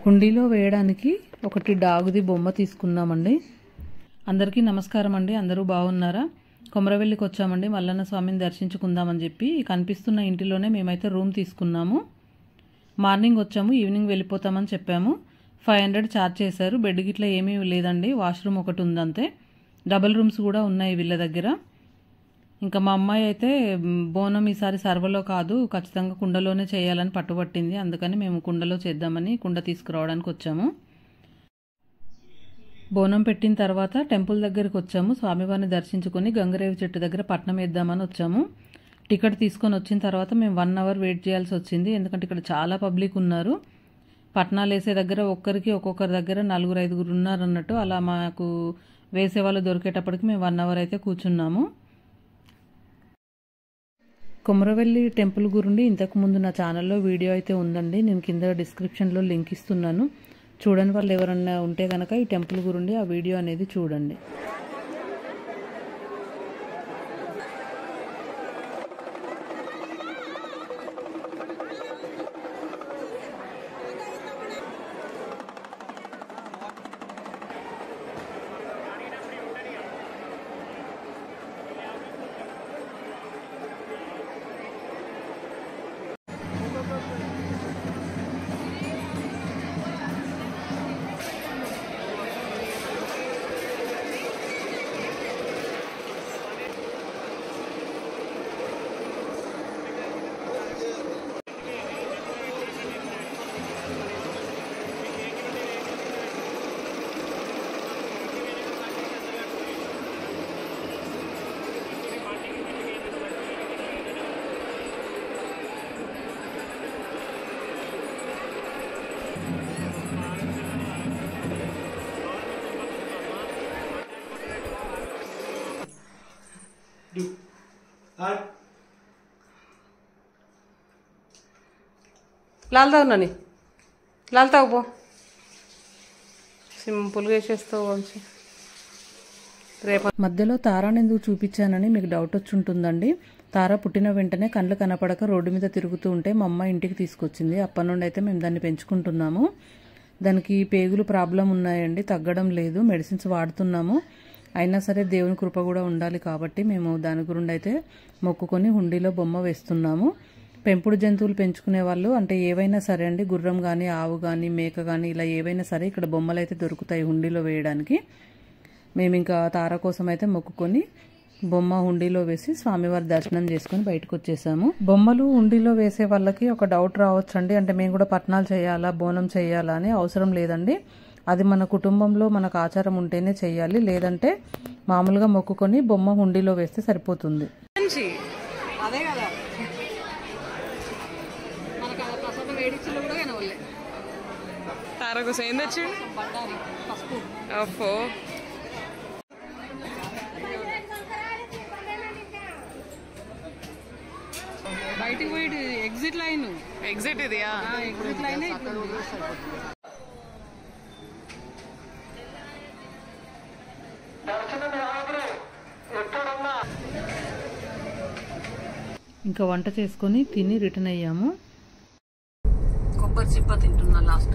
హుండీలో వేయడానికి ఒకటి డాగుది బొమ్మ తీసుకున్నామండి. అందరికీ నమస్కారం అండి. అందరూ బాగున్నారా? కొమరవెల్లికి వచ్చామండి. మల్లన్న స్వామిని దర్శించుకుందామని చెప్పి కనిపిస్తున్న ఇంటిలోనే మేమైతే రూమ్ తీసుకున్నాము. మార్నింగ్ వచ్చాము, ఈవినింగ్ వెళ్ళిపోతామని చెప్పాము. 500 ఛార్జ్ చేశారు. బెడ్ గిట్లా ఏమీ లేదండి, వాష్రూమ్ ఒకటి ఉందంతే. డబుల్ రూమ్స్ కూడా ఉన్నాయి వీళ్ళ దగ్గర. ఇంకా మా అమ్మాయి అయితే బోనం ఈసారి సర్వలో కాదు, ఖచ్చితంగా కుండలోనే చేయాలని పట్టుబట్టింది. అందుకని మేము కుండలో చేద్దామని కుండ తీసుకురావడానికి వచ్చాము. బోనం పెట్టిన తర్వాత టెంపుల్ దగ్గరికి వచ్చాము. స్వామివారిని దర్శించుకొని గంగరేవి చెట్టు దగ్గర పట్నం వేద్దామని వచ్చాము. టికెట్ తీసుకొని వచ్చిన తర్వాత మేము 1 అవర్ వెయిట్ చేయాల్సి వచ్చింది. ఎందుకంటే ఇక్కడ చాలా పబ్లిక్ ఉన్నారు. పట్నాలు వేసే దగ్గర ఒక్కొక్కరి దగ్గర 4-5 ఉన్నారు అన్నట్టు. అలా మాకు వేసేవాళ్ళు దొరికేటప్పటికి మేము 1 అవర్ అయితే కూర్చున్నాము. కొమరవెల్లి టెంపుల్ గురించి ఇంతకుముందు నా ఛానల్లో వీడియో అయితే ఉందండి. నేను కింద డిస్క్రిప్షన్లో లింక్ ఇస్తున్నాను. చూడని వాళ్ళు ఎవరన్నా ఉంటే కనుక ఈ టెంపుల్ గురించి ఆ వీడియో అనేది చూడండి. లాల్తావు నాని, లాల్తావు పో. సింపుల్గా వేసేస్తావు మంచి. మధ్యలో తారాని ఎందుకు చూపించానని మీకు డౌట్ వచ్చి ఉంటుందండి. తార పుట్టిన వెంటనే కళ్ళు కనపడక రోడ్డు మీద తిరుగుతూ ఉంటే మా అమ్మ ఇంటికి తీసుకొచ్చింది. అప్పటి నుండి అయితే మేము దాన్ని పెంచుకుంటున్నాము. దానికి పేగులు ప్రాబ్లం ఉన్నాయండి, తగ్గడం లేదు. మెడిసిన్స్ వాడుతున్నాము. అయినా సరే దేవుని కృప కూడా ఉండాలి కాబట్టి మేము దాని గురించి అయితే మొక్కుకొని హుండీలో బొమ్మ వేస్తున్నాము. పెంపుడు జంతువులు పెంచుకునే వాళ్ళు అంటే ఏవైనా సరే అండి, గుర్రం కానీ, ఆవు కానీ, మేక కానీ, ఇలా ఏవైనా సరే ఇక్కడ బొమ్మలు అయితే దొరుకుతాయి హుండీలో వేయడానికి. మేము ఇంకా తార కోసం అయితే మొక్కుకొని బొమ్మ హుండీలో వేసి స్వామివారి దర్శనం చేసుకుని బయటకు వచ్చేసాము. బొమ్మలు హుండీలో వేసే వాళ్ళకి ఒక డౌట్ రావచ్చండి, అంటే మేము కూడా పట్నాలు చేయాలా, బోనం చేయాలా అని. అవసరం లేదండి. అది మన కుటుంబంలో మనకు ఆచారం ఉంటేనే చేయాలి, లేదంటే మామూలుగా మొక్కుకొని బొమ్మ హుండీలో వేస్తే సరిపోతుంది. అదే కదా మనకు ప్రసాదం వేడిచ్చిలో కూడా కనవలే. తార కోసం ఏం తెచ్చి బయటికి పోయి ఎగ్జిట్ లైన్, ఎగ్జిట్ ఇది ఎగ్జిట్ లైన్. ఇంకా వంట చేసుకొని తిని రిటర్న్ అయ్యాము. కొబ్బరి చిప్ప తింటున్నా లాస్ట్.